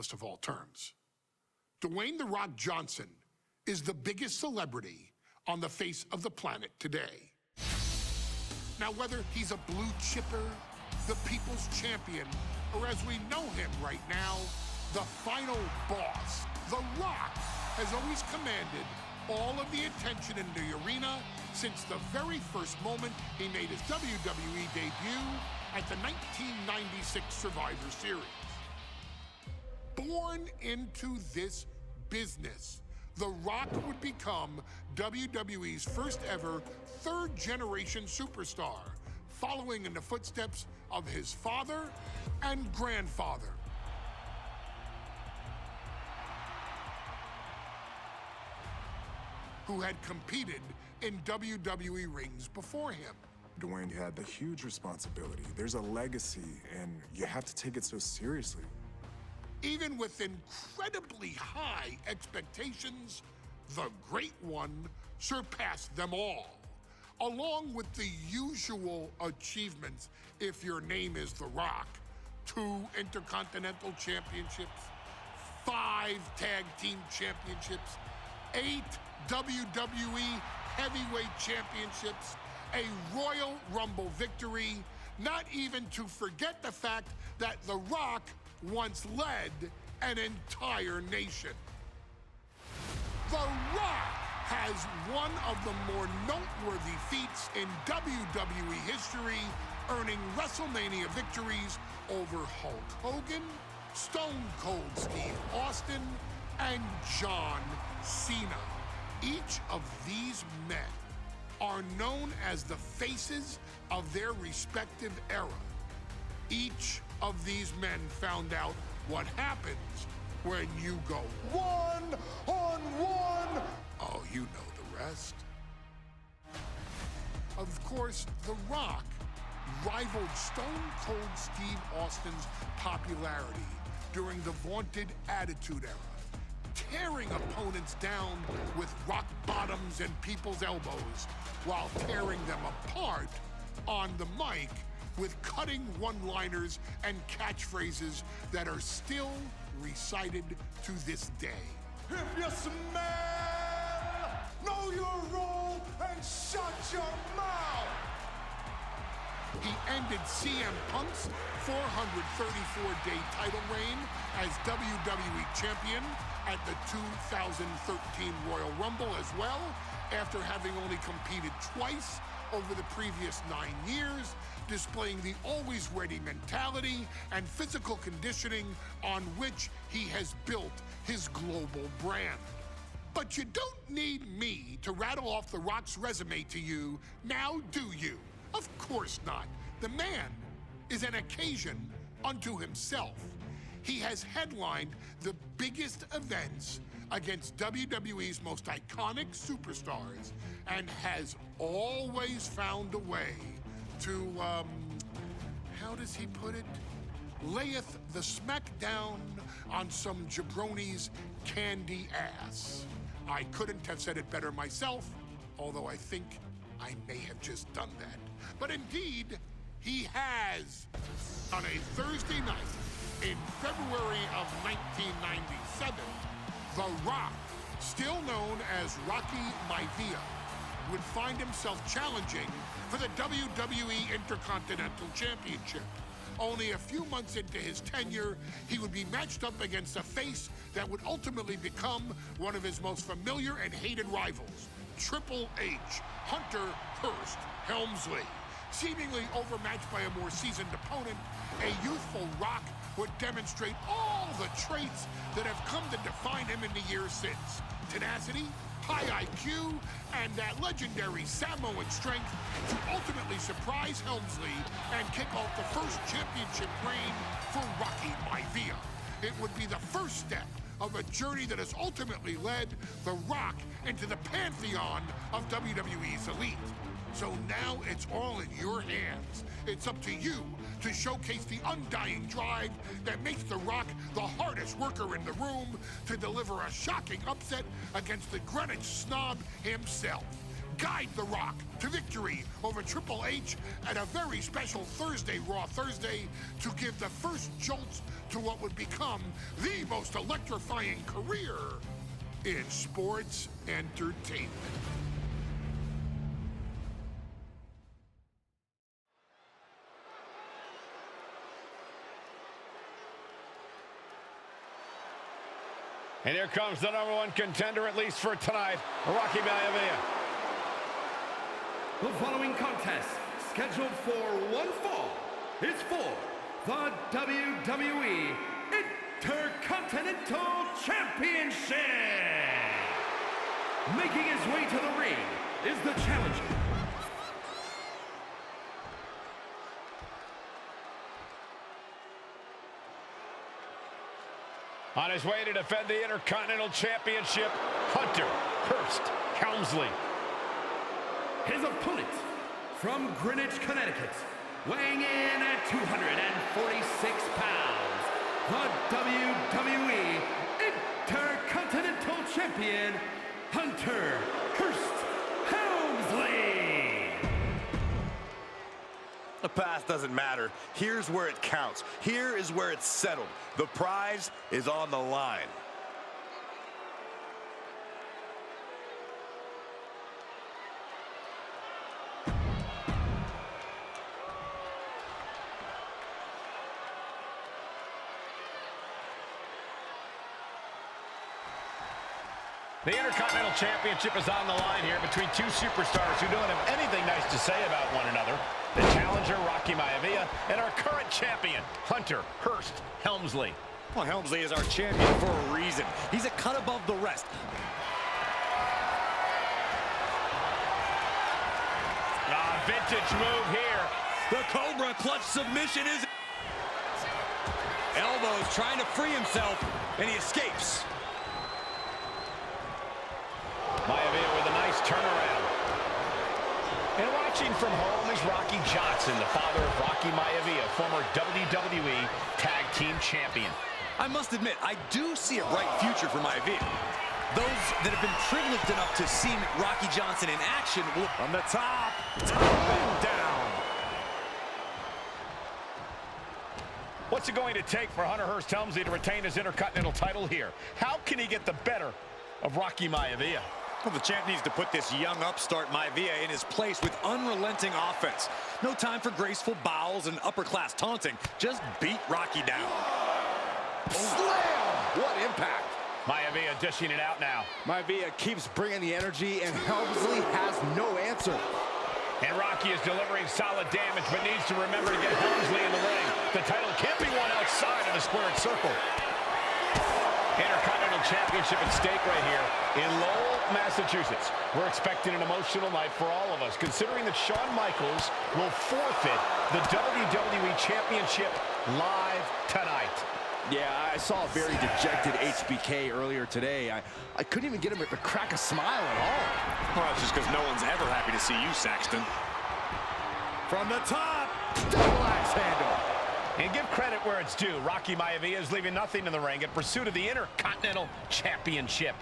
simplest of all terms. Dwayne "The Rock" Johnson is the biggest celebrity on the face of the planet today. Now, whether he's a blue chipper, the people's champion, or as we know him right now, the final boss, The Rock has always commanded all of the attention in the arena since the very first moment he made his WWE debut at the 1996 Survivor Series. Born into this business, The Rock would become WWE's first ever third-generation superstar, following in the footsteps of his father and grandfather. Who had competed in WWE rings before him. Dwayne, you had the huge responsibility. There's a legacy, and you have to take it so seriously. Even with incredibly high expectations, the Great One surpassed them all, along with the usual achievements if your name is The Rock: 2 Intercontinental Championships, 5 Tag Team Championships, 8 WWE Heavyweight Championships, a Royal Rumble victory, not even to forget the fact that The Rock once led an entire nation. The Rock has one of the more noteworthy feats in WWE history, earning WrestleMania victories over Hulk Hogan, Stone Cold Steve Austin, and John Cena. Each of these men are known as the faces of their respective era. Each of these men found out what happens when you go one-on-one. Oh, you know the rest. Of course, The Rock rivaled Stone Cold Steve Austin's popularity during the vaunted Attitude Era, tearing opponents down with rock bottoms and people's elbows while tearing them apart on the mic with cutting one-liners and catchphrases that are still recited to this day. If you smell, know your role and shut your mouth. He ended CM Punk's 434-day title reign as WWE Champion at the 2013 Royal Rumble as well, after having only competed twice over the previous 9 years, displaying the always-ready mentality and physical conditioning on which he has built his global brand. But you don't need me to rattle off The Rock's resume to you, now do you? Of course not. The man is an occasion unto himself. He has headlined the biggest events against WWE's most iconic superstars and has always found a way to, how does he put it? Layeth the smackdown on some jabroni's candy ass. I couldn't have said it better myself, although I think I may have just done that. But indeed, he has. On a Thursday night in February of 1997, The Rock, still known as Rocky Maivia, would find himself challenging for the WWE Intercontinental Championship. Only a few months into his tenure, he would be matched up against a face that would ultimately become one of his most familiar and hated rivals, Triple H, Hunter Hearst Helmsley. Seemingly overmatched by a more seasoned opponent, a youthful Rock would demonstrate all the traits that have come to define him in the years since. Tenacity, high IQ, and that legendary Samoan strength to ultimately surprise Helmsley and kick off the first championship reign for Rocky Maivia. It would be the first step of a journey that has ultimately led The Rock into the pantheon of WWE's elite. So now it's all in your hands. It's up to you to showcase the undying drive that makes The Rock the hardest worker in the room to deliver a shocking upset against the Greenwich snob himself. guide The Rock to victory over Triple H at a very special Thursday, Raw Thursday, to give the first jolts to what would become the most electrifying career in sports entertainment. And here comes the #1 contender, at least for tonight, Rocky Maivia. The following contest, scheduled for one fall, is for the WWE Intercontinental Championship. Making his way to the ring is the challenger. On his way to defend the Intercontinental Championship, Hunter Hearst Helmsley. His opponent, from Greenwich, Connecticut, weighing in at 246 pounds, the WWE Intercontinental Champion, Hunter Hearst Helmsley. The past doesn't matter. Here's where it counts. Here is where it's settled. The prize is on the line. The Intercontinental Championship is on the line here between two superstars who don't have anything nice to say about one another. The challenger, Rocky Maivia, and our current champion, Hunter Hearst Helmsley. Well, Helmsley is our champion for a reason. He's a cut above the rest. Vintage move here. The Cobra clutch submission is... Elbows trying to free himself, and he escapes. Maivia with a nice turnaround. And watching from home is Rocky Johnson, the father of Rocky Maivia, former WWE Tag Team Champion. I must admit, I do see a bright future for Maivia. Those that have been privileged enough to see Rocky Johnson in action will... From the top and down. What's it going to take for Hunter Hearst Helmsley to retain his Intercontinental title here? How can he get the better of Rocky Maivia? Well, the champ needs to put this young upstart Maivia in his place with unrelenting offense. No time for graceful bows and upper-class taunting. Just beat Rocky down. Slam! What impact! Maivia dishing it out now. Maivia keeps bringing the energy, and Helmsley has no answer. And Rocky is delivering solid damage, but needs to remember to get Helmsley in the ring. The title can't be won outside of the squared circle. Intercontinental Championship at stake right here in Lowell, Massachusetts. We're expecting an emotional night for all of us, considering that Shawn Michaels will forfeit the WWE Championship live tonight. Yeah, I saw a very dejected HBK earlier today. I couldn't even get him to crack a smile at all. Well, that's just because no one's ever happy to see you, Saxton. From the top, double axe handle. And give credit where it's due. Rocky Maivia is leaving nothing in the ring in pursuit of the Intercontinental Championship.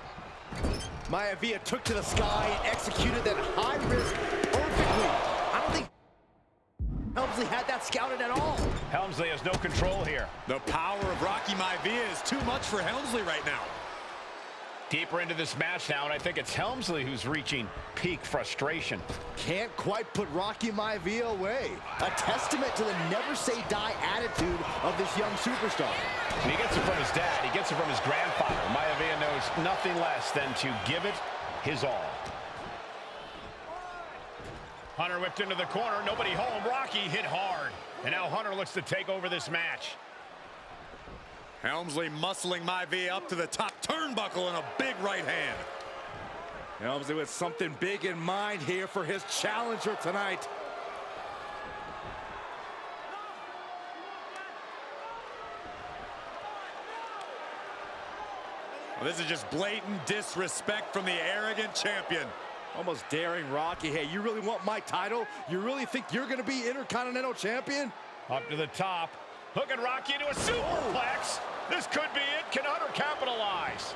Maivia took to the sky and executed that high risk perfectly. I don't think Helmsley had that scouted at all. Helmsley has no control here. The power of Rocky Maivia is too much for Helmsley right now. Deeper into this match now, and I think it's Helmsley who's reaching peak frustration. Can't quite put Rocky Maivia away. A testament to the never-say-die attitude of this young superstar. And he gets it from his dad. He gets it from his grandfather. Maivia knows nothing less than to give it his all. Hunter whipped into the corner. Nobody home. Rocky hit hard. And now Hunter looks to take over this match. Helmsley muscling Maivia up to the top turnbuckle in a big right hand. Helmsley with something big in mind here for his challenger tonight. Well, this is just blatant disrespect from the arrogant champion. Almost daring Rocky. Hey, you really want my title? You really think you're going to be Intercontinental Champion? Up to the top. Hooking Rocky into a superplex. This could be it. Can Hunter capitalize?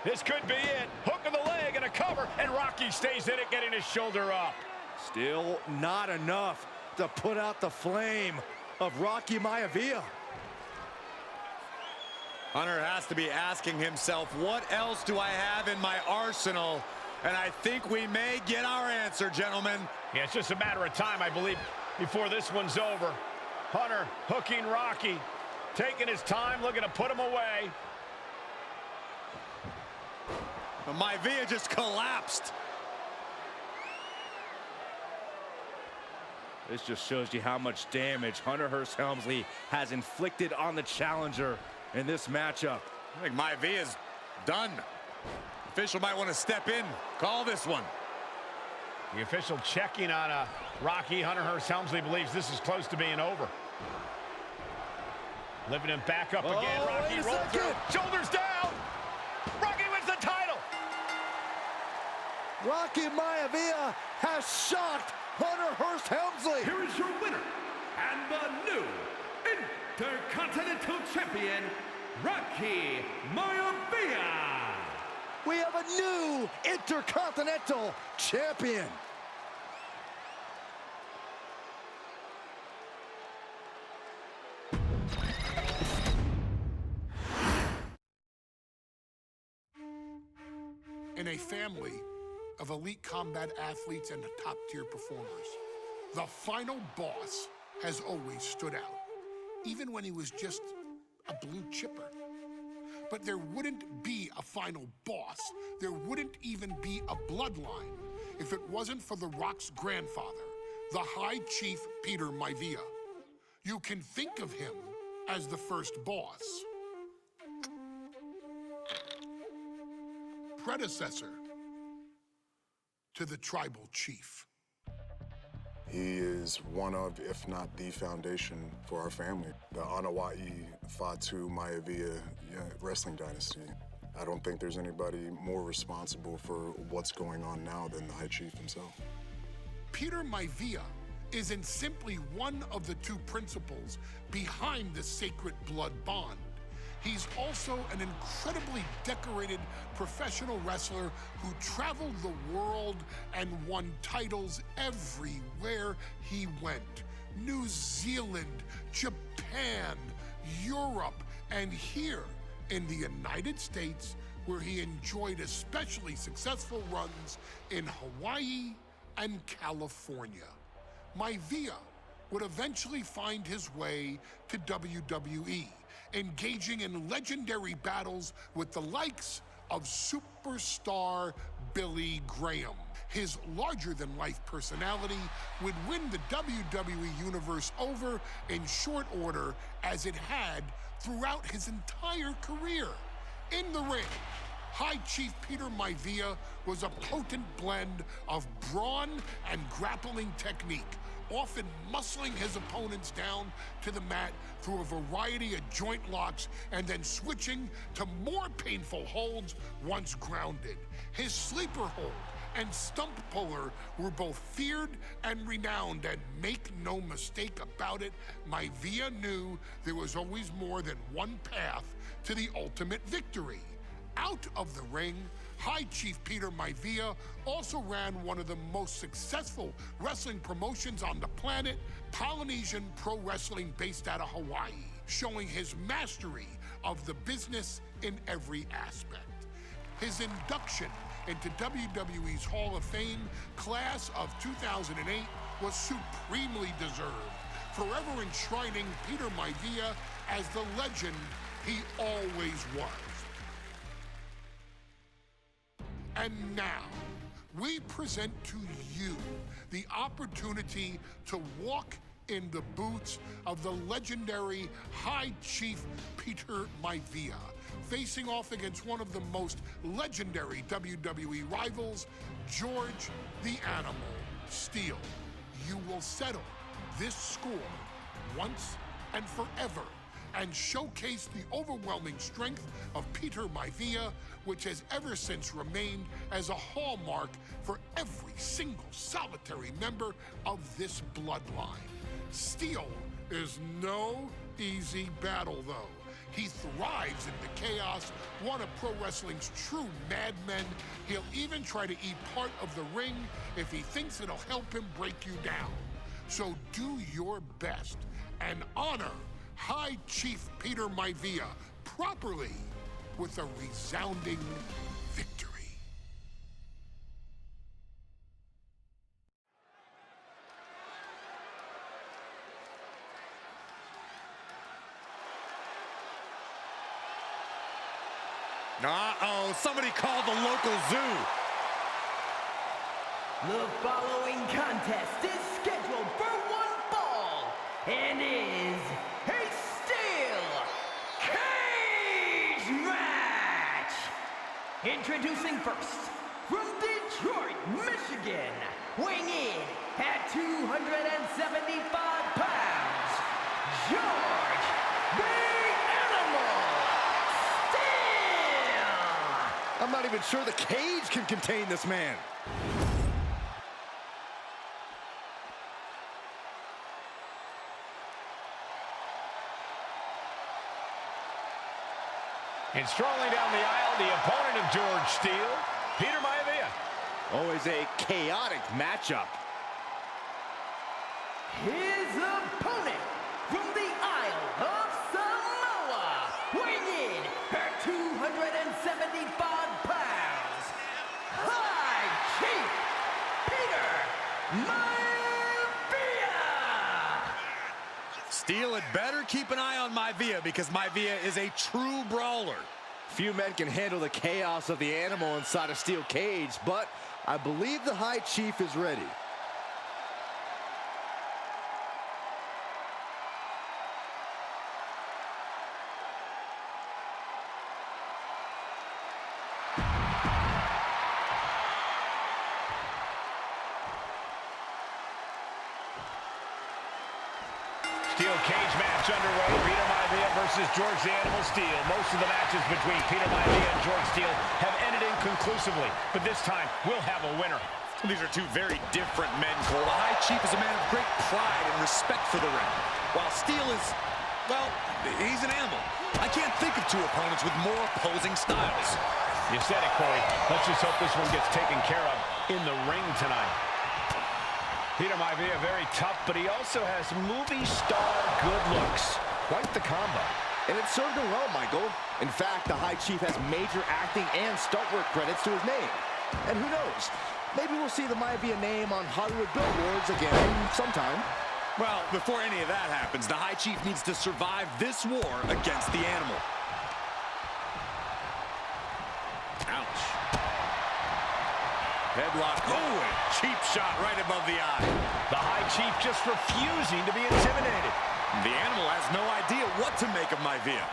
This could be it. Hook of the leg and a and Rocky stays in it, getting his shoulder up. Still not enough to put out the flame of Rocky Maivia. Hunter has to be asking himself, what else do I have in my arsenal? And I think we may get our answer, gentlemen. Yeah, it's just a matter of time, I believe, before this one's over. Hunter hooking Rocky, taking his time, looking to put him away. But Maivia just collapsed. This just shows you how much damage Hunter Hearst Helmsley has inflicted on the challenger in this matchup. I think Maivia's done. Official might want to step in, call this one. The official checking on Rocky. Hunter Hearst Helmsley believes this is close to being over. Lifting him back up again. Rocky rolls through. Shoulders down. Rocky wins the title. Rocky Maivia has shocked Hunter Hearst Helmsley. Here is your winner and the new Intercontinental Champion, Rocky Maivia. We have a new Intercontinental Champion. In a family of elite combat athletes and top-tier performers, the final boss has always stood out, even when he was just a blue chipper. But there wouldn't be a final boss. There wouldn't even be a bloodline if it wasn't for The Rock's grandfather, the High Chief Peter Maivia. You can think of him as the first boss. Predecessor to the tribal chief. He is one of, if not the foundation for our family. The Anawa'i Fatu Maivia wrestling dynasty. I don't think there's anybody more responsible for what's going on now than the High Chief himself. Peter Maivia isn't simply one of the two principals behind the sacred blood bond. He's also an incredibly decorated professional wrestler who traveled the world and won titles everywhere he went. New Zealand, Japan, Europe, and here in the United States, where he enjoyed especially successful runs in Hawaii and California. Maivia would eventually find his way to WWE, engaging in legendary battles with the likes of superstar Billy Graham. His larger-than-life personality would win the WWE Universe over in short order, as it had throughout his entire career. In the ring, High Chief Peter Maivia was a potent blend of brawn and grappling technique, often muscling his opponents down to the mat through a variety of joint locks and then switching to more painful holds once grounded. His sleeper hold and stump puller were both feared and renowned, and make no mistake about it, Maivia knew there was always more than one path to the ultimate victory. Out of the ring, High Chief Peter Maivia also ran one of the most successful wrestling promotions on the planet, Polynesian Pro Wrestling, based out of Hawaii, showing his mastery of the business in every aspect. His induction into WWE's Hall of Fame class of 2008 was supremely deserved, forever enshrining Peter Maivia as the legend he always was. And now, we present to you the opportunity to walk in the boots of the legendary High Chief Peter Maivia, facing off against one of the most legendary WWE rivals, George the Animal Steele. You will settle this score once and forever, and showcase the overwhelming strength of Peter Maivia, which has ever since remained as a hallmark for every single solitary member of this bloodline. Steele is no easy battle, though. He thrives in the chaos, one of pro wrestling's true madmen. He'll even try to eat part of the ring if he thinks it'll help him break you down. So do your best and honor High Chief Peter Maivia properly with a resounding victory. Uh-oh, somebody called the local zoo. The following contest is scheduled for one fall and is a steel cage match. Introducing first, from Detroit, Michigan, weighing in at 275 pounds, George the Animal Steele. I'm not even sure the cage can contain this man. And strolling down the aisle, the opponent of George Steele, Peter Maivia. Always a chaotic matchup. His opponent from the Isle of Samoa, weighing in at 275 pounds, High Chief Peter Maivia. Steele had better keep an eye on Maivia because Maivia is a true brawler. Few men can handle the chaos of the animal inside a steel cage, but I believe the High Chief is ready. Steel cage match underway. Peter Maivia versus George the Animal Steele. Most of the matches between Peter Maivia and George Steele have ended inconclusively, but this time we'll have a winner. These are two very different men, Cole. The High Chief is a man of great pride and respect for the ring, while Steele is, well, he's an animal. I can't think of two opponents with more opposing styles. You said it, Corey. Let's just hope this one gets taken care of in the ring tonight. Peter Maivia, very tough, but he also has movie star good looks. Quite the combo. And it served him well, Michael. In fact, the High Chief has major acting and stunt work credits to his name. And who knows? Maybe we'll see the Maivia name on Hollywood billboards again sometime. Well, before any of that happens, the High Chief needs to survive this war against the animal. Ouch. Headlock. Oh, and cheap shot right above the eye. The High Chief just refusing to be intimidated. The animal has no idea what to make of Maivia.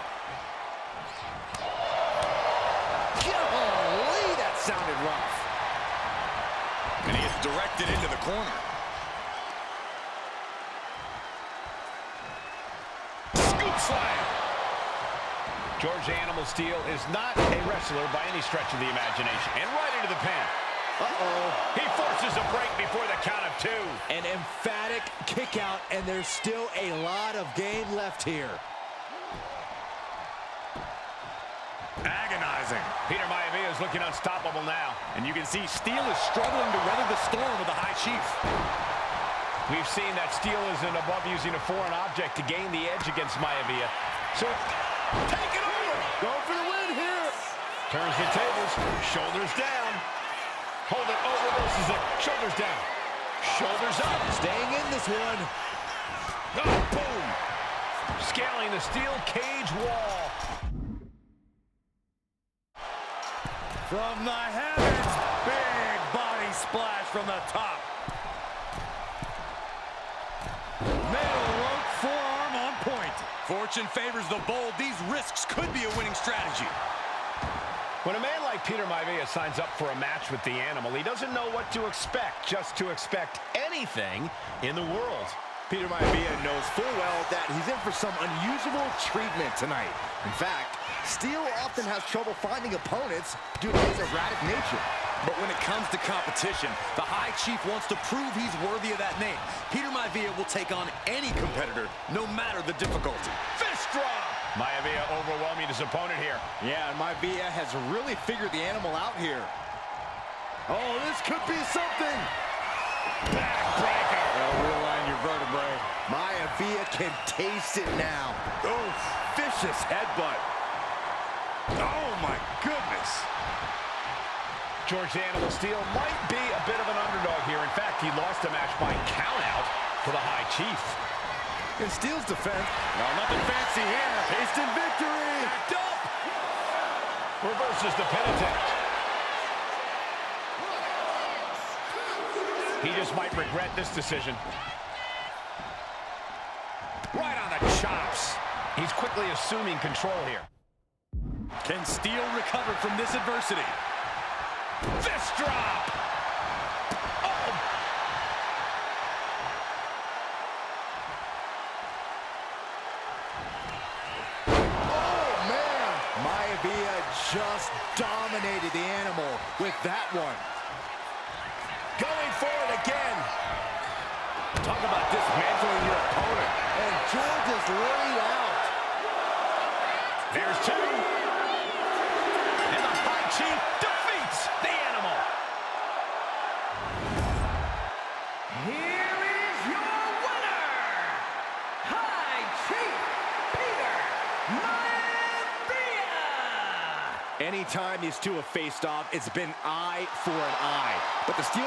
Golly, that sounded rough. And he is directed into the corner. Scoop slam. George the Animal Steele is not a wrestler by any stretch of the imagination. And right into the pin. Uh-oh. He forces a break before the count of two. An emphatic kick out, and there's still a lot of game left here. Agonizing. Peter Maivia is looking unstoppable now. And you can see Steele is struggling to weather the storm with the High Chief. We've seen that Steele isn't above using a foreign object to gain the edge against Maivia. So, take it over. Go for the win here. Turns the tables, shoulders down. Hold it, oh, reverses it. Shoulders down. Shoulders up. Staying in this one. Oh, boom. Scaling the steel cage wall. From the heavens, big body splash from the top. Middle rope forearm on point. Fortune favors the bold. These risks could be a winning strategy. When a man like Peter Maivia signs up for a match with the animal, he doesn't know what to expect, just to expect anything in the world. Peter Maivia knows full well that he's in for some unusual treatment tonight. In fact, Steele often has trouble finding opponents due to his erratic nature. But when it comes to competition, the High Chief wants to prove he's worthy of that name. Peter Maivia will take on any competitor, no matter the difficulty. Fist drop! Maivia overwhelming his opponent here. Yeah, and Maivia has really figured the animal out here. Oh, this could be something. Backbreaker. Oh, realign your vertebrae. Maivia can taste it now. Oh, vicious headbutt. Oh, my goodness. George the Animal Steel might be a bit of an underdog here. In fact, he lost the match by countout to the High Chief. In Steel's defense, No, nothing fancy here. instant victory. Backed up. Reverses the pin attempt. He just might regret this decision. Right on the chops. He's quickly assuming control here. Can Steel recover from this adversity? Fist drop. Oh. Oh, man. Maivia just dominated the animal with that one. Going for it again. Talk about dismantling your opponent. And George is laid out. There's two. And the High Chief defeats the animal. Here is your winner, High Chief Peter Maivia! Anytime these two have faced off, it's been eye for an eye. But the Steel